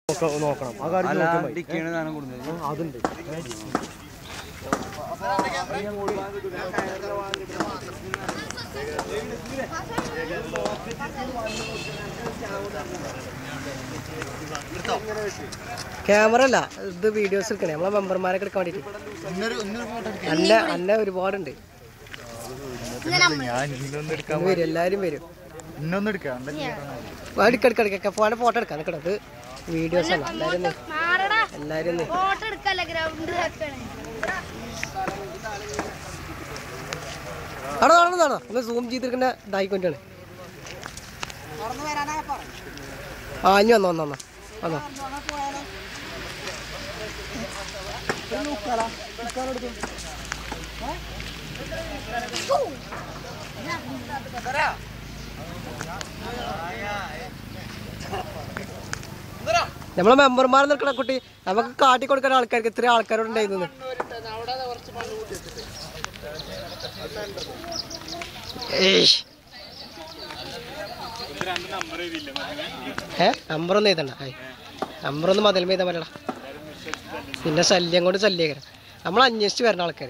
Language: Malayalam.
നോക്കണം ആ കാര്യം അതുണ്ട്. ക്യാമറ അല്ല ഇത് വീഡിയോസ് എടുക്കണേ നമ്മളെ മെമ്പർമാരൊക്കെ എടുക്കാൻ വേണ്ടിട്ട് അല്ല ഒരുപാടുണ്ട്. വരും എല്ലാരും വരും. ഫോട്ടോ എടുക്കാം നിക്കണത് വീഡിയോസ് അല്ല എല്ലാരും ആണോ നിങ്ങൾ സൂം ചെയ്തിരിക്കുന്ന ഇതായിക്കൊണ്ടാണ്. ഇനി വന്നോ നമ്മളെ മെമ്പർമാർ നിൽക്കണ കുട്ടി നമുക്ക് കാട്ടിക്കൊടുക്കാൻ ആൾക്കാർക്ക് ഇത്ര ആൾക്കാരോട് ഉണ്ടായിരുന്നു. നമ്പറൊന്നും എഴുതണ്ട. നമ്പറൊന്നും മതിൽ എഴുതാൻ പറ്റടാ. പിന്നെ ശല്യം കൊണ്ട് ശല്യകരം നമ്മൾ അന്വേഷിച്ച് വരുന്ന ആൾക്കാർ.